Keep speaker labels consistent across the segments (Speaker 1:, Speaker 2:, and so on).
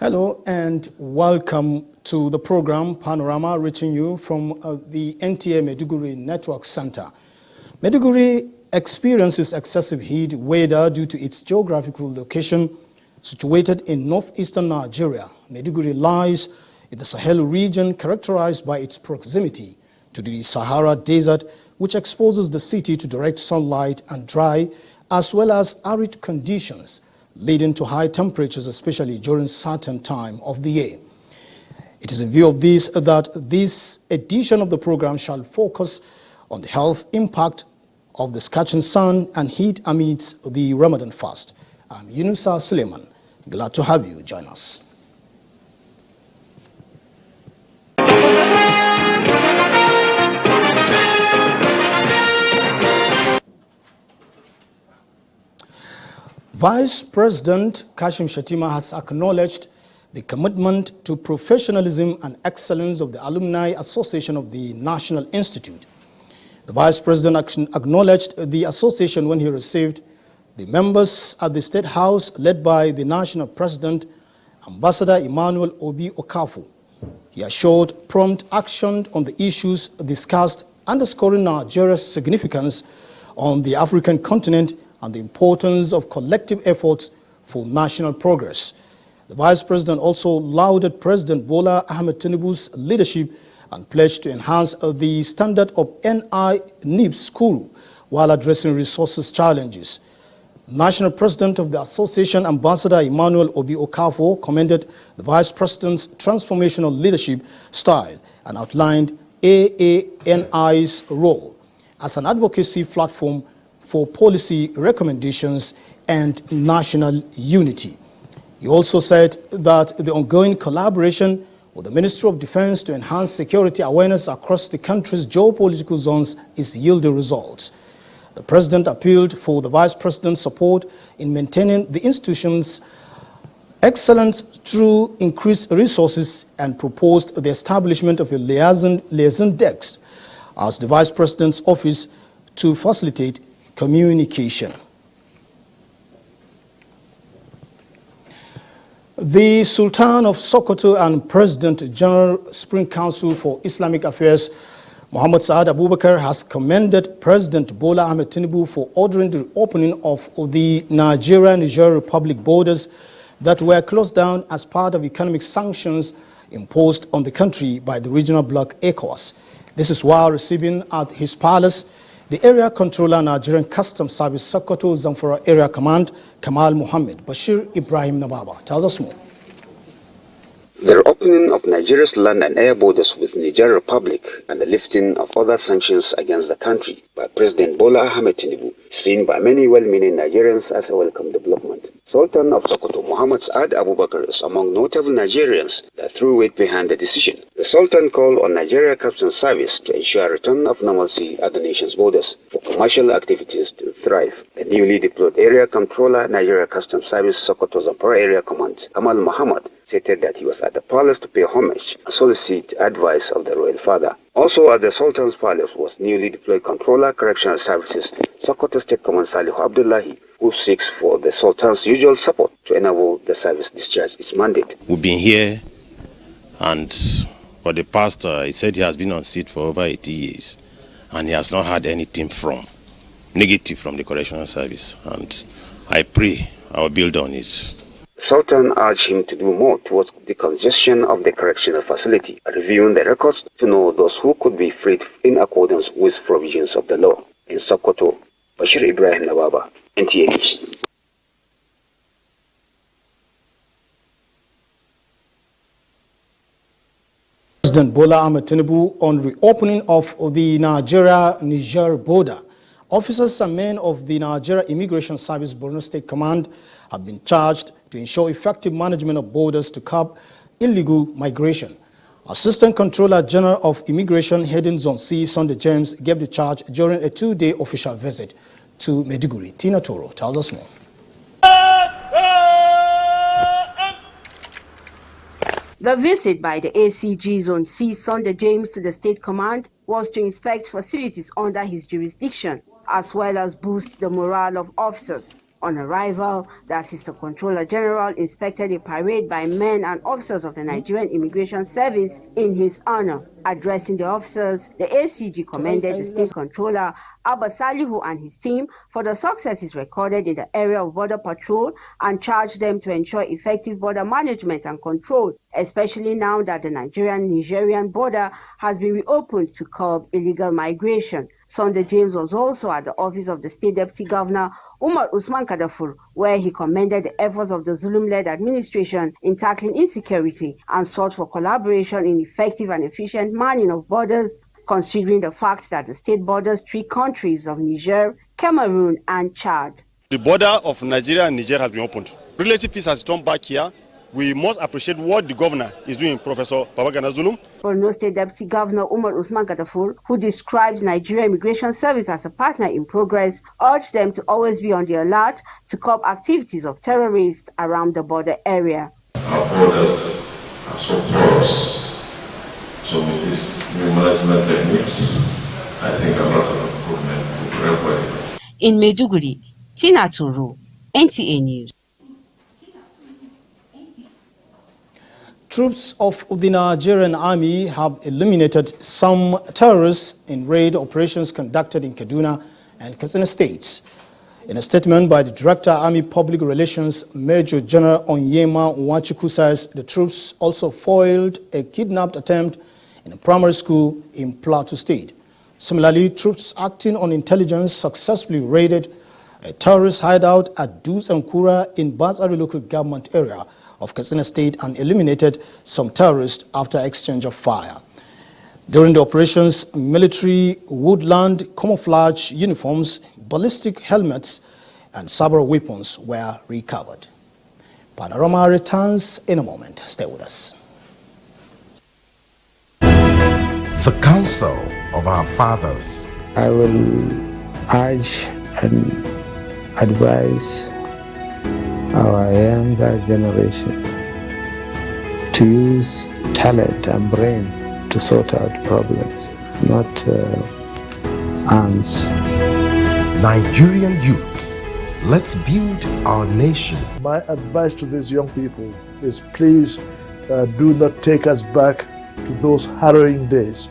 Speaker 1: Hello and welcome to the program Panorama, reaching you from the NTA Maiduguri Network Center. Maiduguri experiences excessive heat weather due to its geographical location. Situated in northeastern Nigeria, Maiduguri lies in the Sahel region, characterized by its proximity to the Sahara Desert, which exposes the city to direct sunlight and dry, as well as arid conditions, leading to high temperatures, especially during certain time of the year. It is in view of this that this edition of the program shall focus on the health impact of the scorching sun and heat amidst the Ramadan fast. I'm Yunusa Suleiman. Glad to have you join us. Vice President Kashim Shettima has acknowledged the commitment to professionalism and excellence of the Alumni Association of the National Institute. The Vice President acknowledged the association when he received the members at the State House led by the National President, Ambassador Emmanuel Obi Okafor. He assured prompt action on the issues discussed, underscoring Nigeria's significance on the African continent and the importance of collective efforts for national progress. The Vice President also lauded President Bola Ahmed Tinubu's leadership and pledged to enhance the standard of NINIP school while addressing resources challenges. National President of the Association, Ambassador Emmanuel Obi Okafor, commended the Vice President's transformational leadership style and outlined AANI's role as an advocacy platform for policy recommendations and national unity. He also said that the ongoing collaboration with the Ministry of Defense to enhance security awareness across the country's geopolitical zones is yielding results. The President appealed for the Vice President's support in maintaining the institution's excellence through increased resources and proposed the establishment of a liaison desk as the Vice President's office to facilitate communication. The Sultan of Sokoto and President General Spring Council for Islamic Affairs, Muhammad Saad Abubakar, has commended President Bola Ahmed Tinubu for ordering the opening of the Nigeria-Niger Republic borders that were closed down as part of economic sanctions imposed on the country by the regional bloc ECOWAS. This is while receiving at his palace the Area Controller, Nigerian Customs Service, Sokoto Zamfara Area Command, Kamal Mohammed. Bashir Ibrahim Nababa tells us more.
Speaker 2: The opening of Nigeria's land and air borders with Niger Republic and the lifting of other sanctions against the country by President Bola Ahmed Tinubu is seen by many well-meaning Nigerians as a welcome development. Sultan of Sokoto, Muhammad Saad Abubakar, is among notable Nigerians that threw weight behind the decision. The Sultan called on Nigeria Customs Service to ensure a return of normalcy at the nation's borders for commercial activities to thrive. The newly deployed Area Controller, Nigeria Customs Service, Sokoto Zamfara Area Command, Kamal Mohammed, stated that he was at the palace to pay homage and solicit advice of the royal father. Also at the Sultan's palace was newly deployed Controller Correctional Services, Sokoto State Command Salihu Abdullahi, who seeks for the Sultan's usual support to enable the service discharge its mandate.
Speaker 3: We've been here, and for the past, he said he has been on seat for over 80 years, and he has not had anything negative from the correctional service, and I pray I will build on it.
Speaker 2: Sultan urged him to do more towards the congestion of the correctional facility, reviewing the records to know those who could be freed in accordance with provisions of the law. In Sokoto, Bashir Ibrahim Nababa, NTA News.
Speaker 1: President Bola Ahmed Tinubu on reopening of the Nigeria-Niger border. Officers and men of the Nigeria Immigration Service Borno State Command have been charged to ensure effective management of borders to curb illegal migration. Assistant Controller General of Immigration Heading Zone C, Sunday James, gave the charge during a two-day official visit to Maiduguri. Tina Toro tells us more.
Speaker 4: The visit by the ACG Zone C, Sunday James, to the State Command was to inspect facilities under his jurisdiction, as well as boost the morale of officers. On arrival, the Assistant Controller General inspected a parade by men and officers of the Nigerian Immigration Service in his honor. Addressing the officers, the ACG commended the State Controller, Abba Salihu, and his team for the successes recorded in the area of border patrol and charged them to ensure effective border management and control, especially now that the Nigerian border has been reopened to curb illegal migration. Sunday James was also at the office of the State Deputy Governor, Umar Usman Kadafur, where he commended the efforts of the Zulum-led administration in tackling insecurity and sought for collaboration in effective and efficient manning of borders, considering the fact that the state borders 3 countries of Niger, Cameroon, and Chad.
Speaker 5: The border of Nigeria and Niger has been opened. Relative peace has turned back here. We must appreciate what the governor is doing, Professor Babagana Zulum.
Speaker 4: Borno State Deputy Governor Umar Usman Gadafur, who describes Nigerian Immigration Service as a partner in progress, urged them to always be on the alert to curb activities of terrorists around the border area.
Speaker 6: Our borders are so porous, so with these new management techniques, I think a lot of improvement will be required.
Speaker 4: In Maiduguri, Tina Turu, NTA News.
Speaker 1: Troops of the Nigerian army have eliminated some terrorists in raid operations conducted in Kaduna and Katsina states. In a statement by the Director, Army Public Relations, Major General Onyema Nwachukwu says the troops also foiled a kidnapped attempt in a primary school in Plateau State. Similarly, troops acting on intelligence successfully raided a terrorist hideout at Dus and Kura in Bazari local government area of Katsina State and eliminated some terrorists after exchange of fire. During the operations, military woodland camouflage uniforms, ballistic helmets, and several weapons were recovered. Panorama returns in a moment. Stay with us.
Speaker 7: The counsel of our fathers.
Speaker 8: I will urge and advise our younger generation to use talent and brain to sort out problems, not arms.
Speaker 7: Nigerian youths, let's build our nation.
Speaker 9: My advice to these young people is please do not take us back to those harrowing days.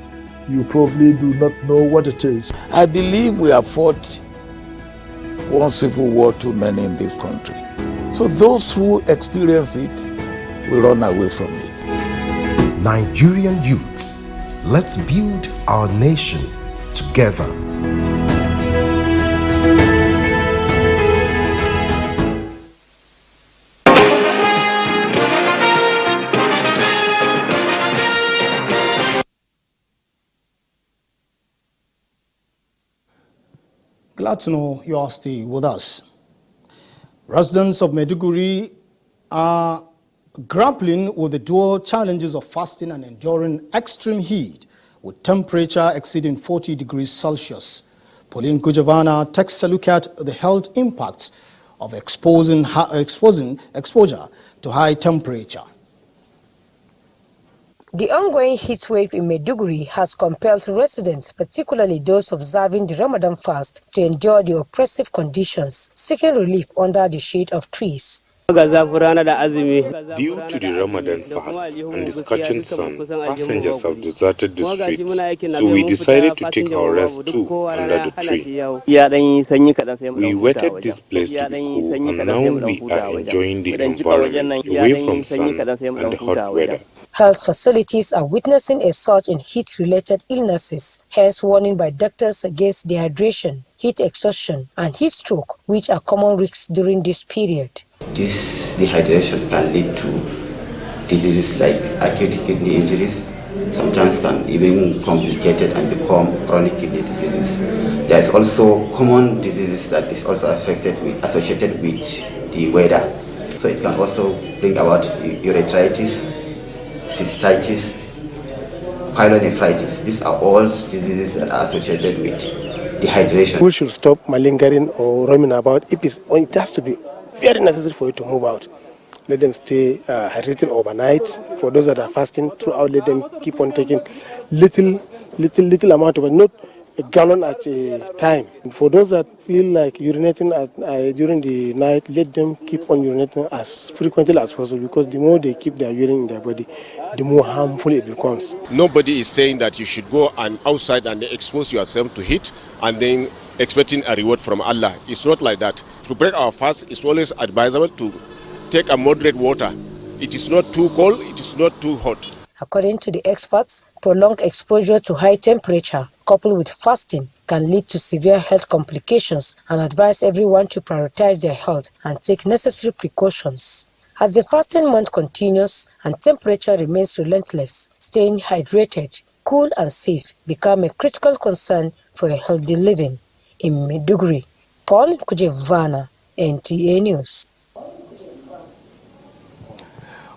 Speaker 9: You probably do not know what it is.
Speaker 10: I believe we have fought one civil war too many in this country. So those who experience it will run away from it.
Speaker 7: Nigerian youths, let's build our nation together.
Speaker 1: Glad to know you are still with us. Residents of Maiduguri are grappling with the dual challenges of fasting and enduring extreme heat with temperature exceeding 40 degrees Celsius. Pauline Gujavana takes a look at the health impacts of exposure to high temperature.
Speaker 11: The ongoing heat wave in Maiduguri has compelled residents, particularly those observing the Ramadan fast, to endure the oppressive conditions, seeking relief under the shade of trees.
Speaker 12: Due to the Ramadan fast and the scorching sun, passengers have deserted the streets, so we decided to take our rest too under the tree. We waited this place to be cool, and now we are enjoying the environment, away from sun and the hot weather.
Speaker 11: Health facilities are witnessing a surge in heat-related illnesses, hence warning by doctors against dehydration, heat exhaustion, and heat stroke, which are common risks during this period.
Speaker 13: This dehydration can lead to diseases like acute kidney injuries, sometimes can even complicated and become chronic kidney diseases. There is also common diseases that is also associated with the weather. So it can also bring about urethritis, cystitis, pyelonephritis. These are all diseases that are associated with dehydration.
Speaker 14: We should stop malingering or roaming about. It has to be very necessary for you to move out. Let them stay hydrated overnight. For those that are fasting throughout, let them keep on taking little amount of it. Not a gallon at a time. For those that feel like urinating during the night, let them keep on urinating as frequently as possible, because the more they keep their urine in their body, the more harmful it becomes.
Speaker 15: Nobody is saying that you should go and outside and expose yourself to heat and then expecting a reward from Allah. It's not like that. To break our fast, it's always advisable to take a moderate water. It is not too cold, it is not too hot.
Speaker 11: According to the experts, prolonged exposure to high temperature coupled with fasting can lead to severe health complications, and advise everyone to prioritize their health and take necessary precautions. As the fasting month continues and temperature remains relentless, staying hydrated, cool and safe become a critical concern for a healthy living. In Maiduguri, Paul Kujevana, NTA News.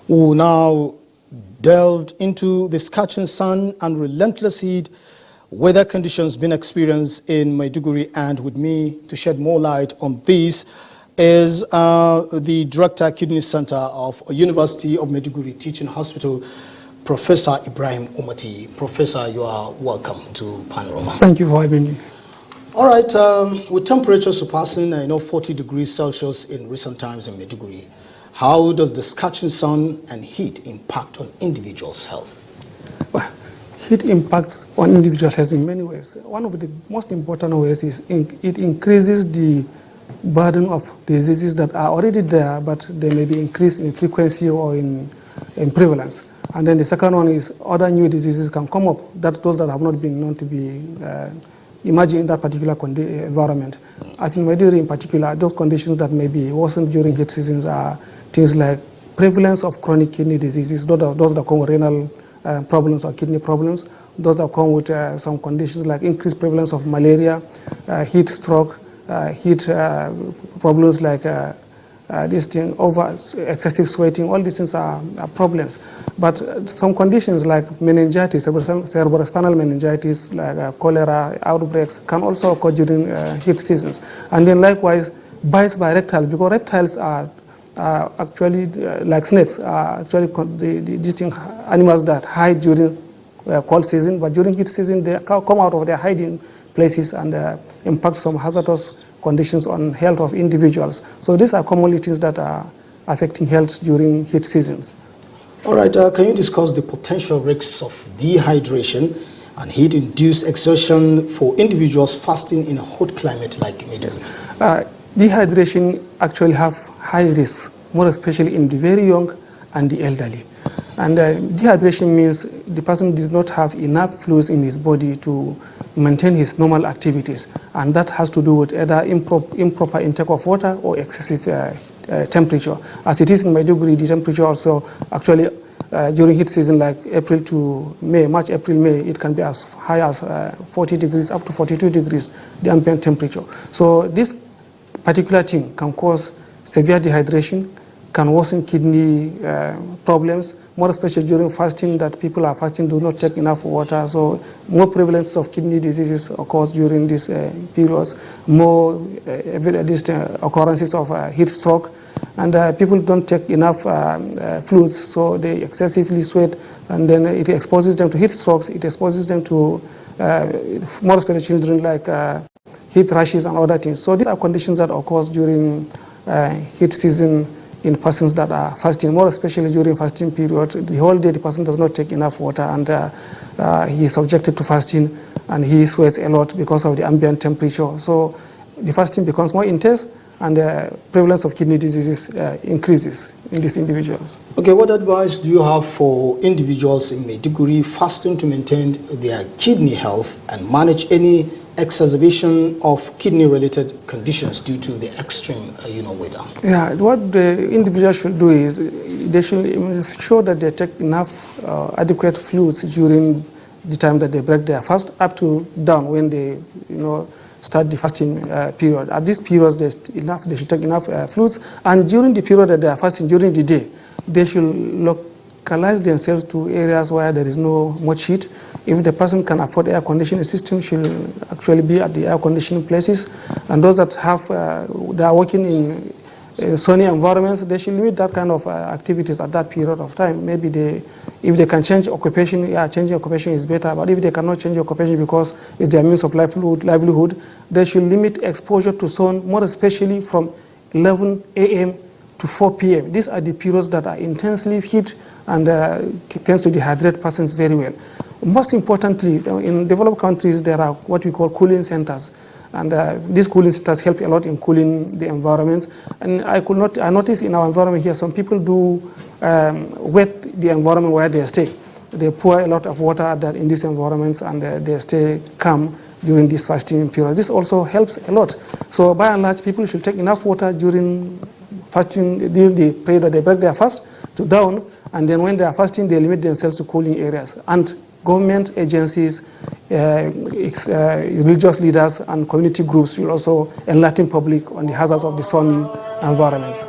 Speaker 1: We now delved into the scorching sun and relentless heat weather conditions being experienced in Maiduguri, and with me to shed more light on this is the Director Kidney Center of University of Maiduguri Teaching Hospital, Professor Ibrahim Umati. Professor, you are welcome to Panorama.
Speaker 16: Thank you for having me.
Speaker 1: All right, with temperatures surpassing 40 degrees Celsius in recent times in Maiduguri, how does the scorching sun and heat impact on individuals' health?
Speaker 16: Well, heat impacts on individual health in many ways. One of the most important ways is it increases the burden of diseases that are already there, but they may be increased in frequency or in prevalence. And then the second one is other new diseases can come up, those that have not been known to be emerging in that particular environment. As in Maiduguri in particular, those conditions that may be worsened during heat seasons are things like prevalence of chronic kidney diseases, those that come with renal problems or kidney problems, those that come with some conditions like increased prevalence of malaria, heat stroke, heat problems like excessive sweating. All these things are problems. But some conditions like meningitis, cerebrospinal meningitis, like cholera outbreaks, can also occur during heat seasons. And then likewise, bites by reptiles, because reptiles are actually, like snakes, are actually the distinct animals that hide during cold season, but during heat season they come out of their hiding places and impact some hazardous conditions on health of individuals. So these are commonly things that are affecting health during heat seasons.
Speaker 1: All right, can you discuss the potential risks of dehydration and heat-induced exertion for individuals fasting in a hot climate like Maiduguri?
Speaker 16: Dehydration actually have high risks, more especially in the very young and the elderly. And dehydration means the person does not have enough fluids in his body to maintain his normal activities. And that has to do with either improper intake of water or excessive temperature. As it is in Maiduguri, the temperature also actually during heat season like April to May, March, April, May, it can be as high as 40 degrees up to 42 degrees, the ambient temperature. So this particular thing can cause severe dehydration, can worsen kidney problems, more especially during fasting, that people are fasting, do not take enough water. So more prevalence of kidney diseases occurs during these periods, more occurrences of heat stroke, and people don't take enough fluids, so they excessively sweat, and then it exposes them to heat strokes, it exposes them to, more especially children, like heat rashes and other things. So these are conditions that occur during heat season in persons that are fasting, more especially during fasting period. The whole day the person does not take enough water, and he is subjected to fasting, and he sweats a lot because of the ambient temperature. So the fasting becomes more intense, and the prevalence of kidney diseases increases in these individuals.
Speaker 1: Okay, what advice do you have for individuals in Maiduguri fasting to maintain their kidney health and manage any exacerbation of kidney-related conditions due to the extreme, weather?
Speaker 16: Yeah, what the individual should do is they should ensure that they take enough adequate fluids during the time that they break their fast, up to down when they, start the fasting period. At these periods, they should take enough fluids, and during the period that they are fasting, during the day, they should localize themselves to areas where there is no much heat. If the person can afford air conditioning system, should actually be at the air conditioning places. And those that they are working in sunny environments, they should limit that kind of activities at that period of time. Maybe they If they can change occupation, yeah, changing occupation is better. But if they cannot change occupation because it's their means of livelihood, they should limit exposure to sun, more especially from 11 a.m. to 4 p.m. These are the periods that are intensely heat and tends to dehydrate persons very well. Most importantly, in developed countries, there are what we call cooling centers. And these cooling centers help a lot in cooling the environments. And I noticed in our environment here, some people do wet the environment where they stay. They pour a lot of water in these environments, and they stay calm during this fasting period. This also helps a lot. So by and large, people should take enough water during fasting, during the period that they break their fast to down, and then when they are fasting, they limit themselves to cooling areas. And government agencies, religious leaders, and community groups will also enlighten public on the hazards of the sunny environments.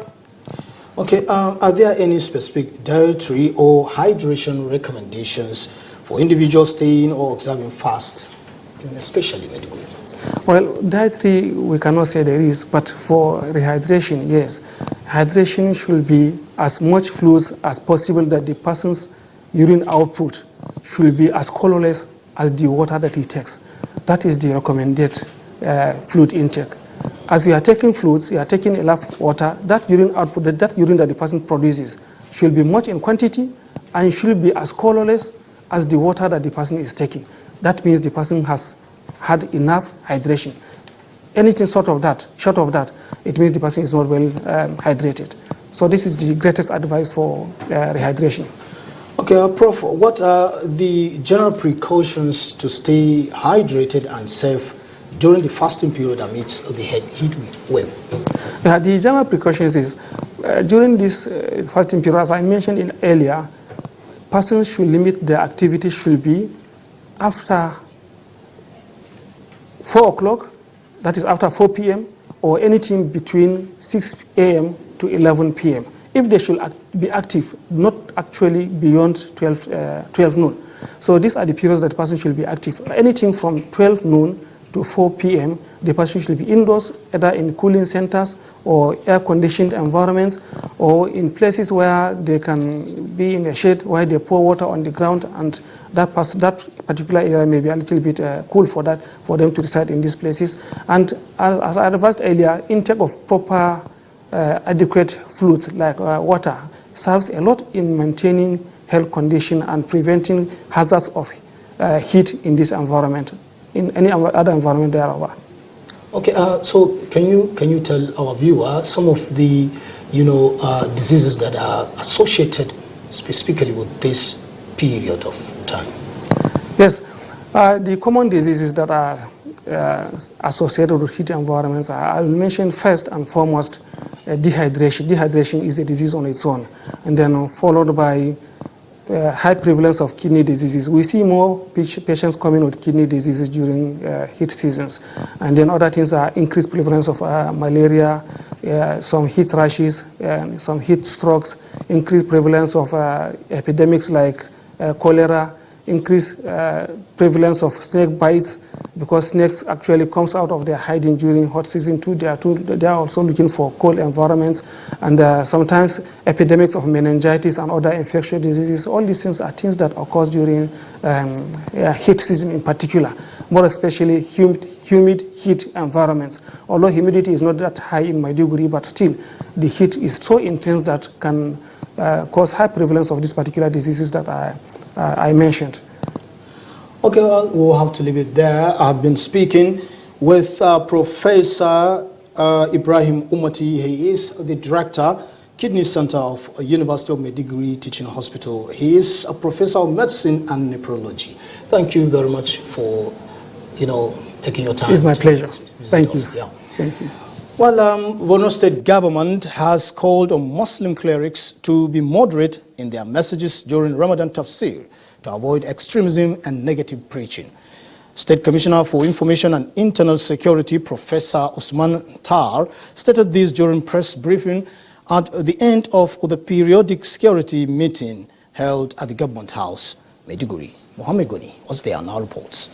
Speaker 1: Okay, are there any specific dietary or hydration recommendations for individuals staying or observing fast, especially medical?
Speaker 16: Well, dietary, we cannot say there is, but for rehydration, yes. Hydration should be as much fluids as possible, that the person's urine output should be as colorless as the water that he takes. That is the recommended fluid intake. As you are taking fluids, you are taking enough water, that urine output, that urine that the person produces should be much in quantity and should be as colorless as the water that the person is taking. That means the person has had enough hydration. Anything short of that, it means the person is not well hydrated. So this is the greatest advice for rehydration.
Speaker 1: Okay, Prof, what are the general precautions to stay hydrated and safe during the fasting period amidst the heat wave?
Speaker 16: The general precautions is, during this fasting period, as I mentioned earlier, persons should limit their activity should be after 4 o'clock, that is after 4 p.m., or anything between 6 a.m. to 11 p.m. If they should be active, not actually beyond 12 noon. So these are the periods that the person should be active. Anything from 12 noon to 4 p.m., the person should be indoors, either in cooling centers or air-conditioned environments, or in places where they can be in a shade where they pour water on the ground, and that particular area may be a little bit cool for them to reside in these places. And as I advised earlier, intake of proper adequate fluids like water serves a lot in maintaining health condition and preventing hazards of heat in this environment, in any other environment thereover.
Speaker 1: Okay, so can you tell our viewer some of the diseases that are associated specifically with this period of time?
Speaker 16: Yes, the common diseases that are associated with heat environments, I will mention first and foremost dehydration. Dehydration is a disease on its own, and then followed by high prevalence of kidney diseases. We see more patients coming with kidney diseases during heat seasons. And then other things are increased prevalence of malaria, some heat rashes, some heat strokes, increased prevalence of epidemics like cholera, increased prevalence of snake bites, because snakes actually comes out of their hiding during hot season too. They are also looking for cold environments, and sometimes epidemics of meningitis and other infectious diseases. All these things are things that occur during heat season in particular, more especially humid heat environments. Although humidity is not that high in Maiduguri, but still the heat is so intense that can cause high prevalence of these particular diseases that I mentioned.
Speaker 1: Okay, well, we'll have to leave it there. I've been speaking with Professor Ibrahim Umati. He is the Director, Kidney Center of University of Maiduguri Teaching Hospital. He is a Professor of Medicine and Nephrology. Thank you very much for, taking your time.
Speaker 16: It's my pleasure. Thank you.
Speaker 1: Yeah.
Speaker 16: Thank you.
Speaker 1: Well, Borno State government has called on Muslim clerics to be moderate in their messages during Ramadan Tafsir to avoid extremism and negative preaching. State Commissioner for Information and Internal Security, Professor Usman Tar, stated this during press briefing at the end of the periodic security meeting held at the Government House, Maiduguri. Mohammed Goni was there and now reports.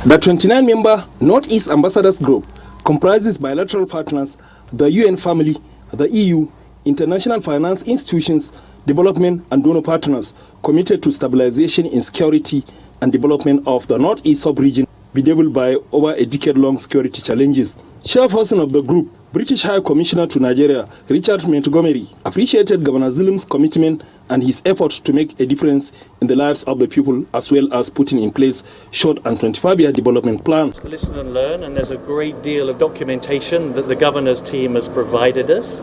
Speaker 17: The 29-member Northeast Ambassadors Group comprises bilateral partners, the UN family, the EU, international finance institutions, development and donor partners committed to stabilization, insecurity, and development of the Northeast sub-region bedeviled by over a decade-long security challenges. Chairperson of the group, British High Commissioner to Nigeria, Richard Montgomery, appreciated Governor Zulum's commitment and his efforts to make a difference in the lives of the people, as well as putting in place short and 25-year development plans.
Speaker 18: To listen and learn, and there's a great deal of documentation that the Governor's team has provided us,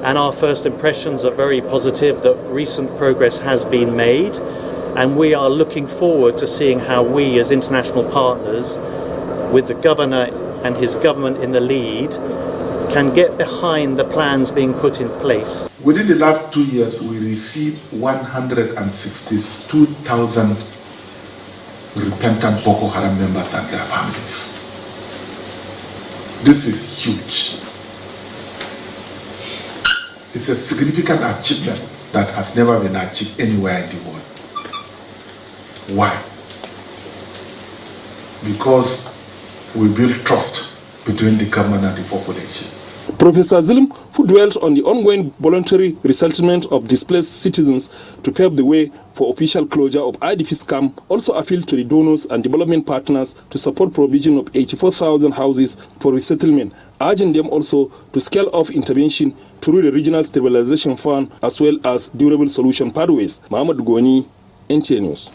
Speaker 18: and our first impressions are very positive that recent progress has been made, and we are looking forward to seeing how we as international partners, with the Governor and his government in the lead, can get behind the plans being put in place.
Speaker 19: Within the last 2 years, we received 162,000 repentant Boko Haram members and their families. This is huge. It's a significant achievement that has never been achieved anywhere in the world. Why? Because we build trust between the government and the population.
Speaker 17: Professor Zulum, who dwelt on the ongoing voluntary resettlement of displaced citizens to pave the way for official closure of IDP's camp, also appealed to the donors and development partners to support provision of 84,000 houses for resettlement, urging them also to scale off intervention through the Regional Stabilization Fund as well as durable solution pathways. Mohamed Goni, NTA News.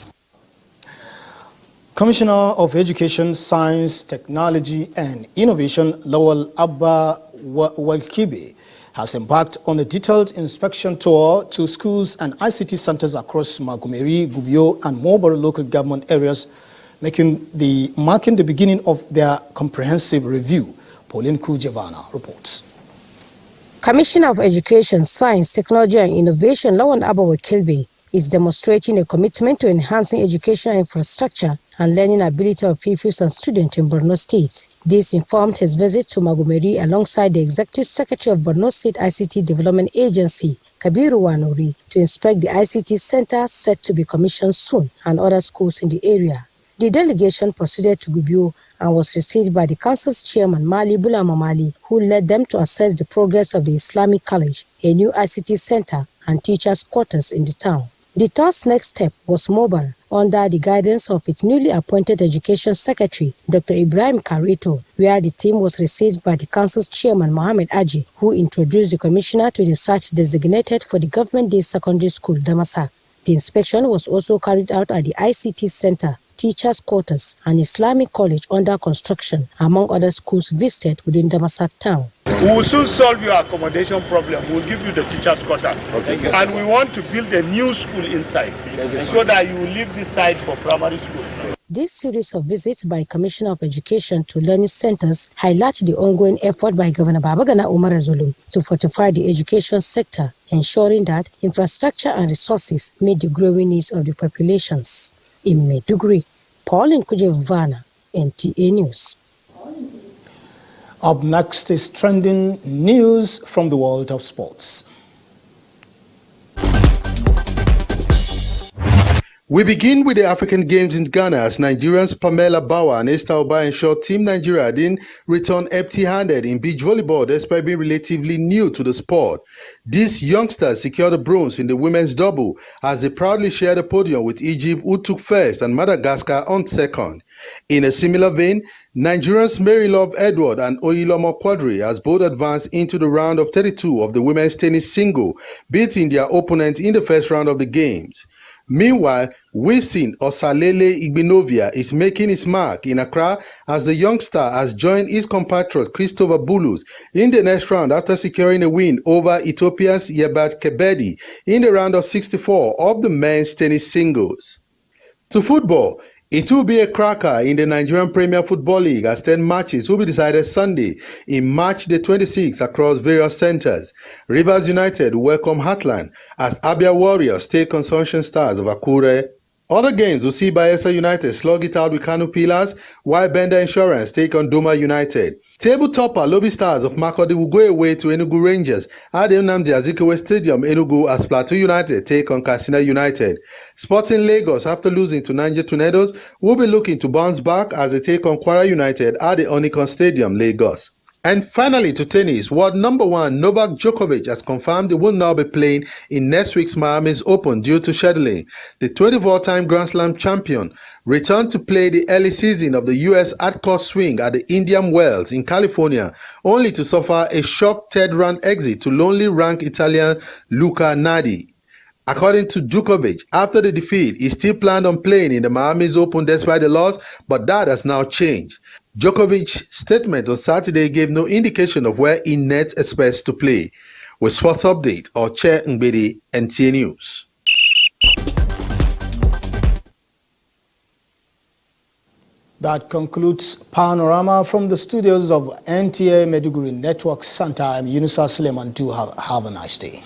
Speaker 1: Commissioner of Education, Science, Technology and Innovation, Lawal Abba Walkibe, has embarked on a detailed inspection tour to schools and ICT centers across Magumeri, Gubio and Mobile local government areas, marking the beginning of their comprehensive review. Pauline Kujevana reports.
Speaker 11: Commissioner of Education, Science, Technology and Innovation, Lawal Abba Walkibe, is demonstrating a commitment to enhancing educational infrastructure and learning ability of pupils and students in Borno State. This informed his visit to Magumeri alongside the Executive Secretary of Borno State ICT Development Agency, Kabiru Wanuri, to inspect the ICT center set to be commissioned soon and other schools in the area. The delegation proceeded to Gubio and was received by the council's chairman, Mali Bulama Mali, who led them to assess the progress of the Islamic College, a new ICT center and teachers' quarters in the town. The tour's next step was Mobile, under the guidance of its newly appointed Education Secretary, Dr. Ibrahim Karito, where the team was received by the council's chairman, Mohammed Aji, who introduced the commissioner to the site designated for the Government Day Secondary School, Damasak. The inspection was also carried out at the ICT Center, Teachers' Quarters, and Islamic College under construction, among other schools visited within Damasak town.
Speaker 20: We will soon solve your accommodation problem. We'll give you the teachers' quarters. Okay. And we want to build a new school inside so that you will leave this site for primary school.
Speaker 11: This series of visits by Commissioner of Education to learning centers highlight the ongoing effort by Governor Babagana Umar Zulum to fortify the education sector, ensuring that infrastructure and resources meet the growing needs of the populations. In Maiduguri, Pauline Kujevana, NTA News.
Speaker 1: Up next is trending news from the world of sports.
Speaker 21: We begin with the African Games in Ghana as Nigerians Pamela Bawa and Esther Oba ensured Team Nigeria didn't return empty-handed in beach volleyball despite being relatively new to the sport. These youngsters secured the bronze in the women's double as they proudly shared the podium with Egypt, who took first, and Madagascar on second. In a similar vein, Nigerians Marylove Edward and Oyilomo Quadri has both advanced into the round of 32 of the women's tennis single, beating their opponent in the first round of the games. Meanwhile, Wisin Osalele Igbinovia is making his mark in Accra as the young star has joined his compatriot Christopher Bulus in the next round after securing a win over Ethiopia's Yebat Kebedi in the round of 64 of the men's tennis singles. To football, it will be a cracker in the Nigerian Premier Football League as 10 matches will be decided Sunday in March the 26th across various centers. Rivers United welcome Heartland as Abia Warriors take on Sunshine Stars of Akure. Other games will see Bayelsa United slug it out with Kano Pillars, while Bender Insurance take on Doma United. Table topper Lobby Stars of Makurdi will go away to Enugu Rangers at the Nnamdi Azikiwe Stadium, Enugu, as Plateau United take on Katsina United. Sporting Lagos, after losing to Niger Tornadoes, will be looking to bounce back as they take on Kwara United at the Onikon Stadium, Lagos. And finally, to tennis, world number one Novak Djokovic has confirmed he will not be playing in next week's Miami's Open due to scheduling. The 24-time Grand Slam champion returned to play the early season of the U.S. hardcourt swing at the Indian Wells in California, only to suffer a shock third-round exit to lonely ranked Italian Luca Nardi. According to Djokovic, after the defeat, he still planned on playing in the Miami's Open despite the loss, but that has now changed. Djokovic's statement on Saturday gave no indication of where he next expects to play. With Sports Update, Oche Ngbedi, NTA News.
Speaker 1: That concludes Panorama from the studios of NTA Meduguri Network Center. I'm Yunusa Suleiman. Do have a nice day.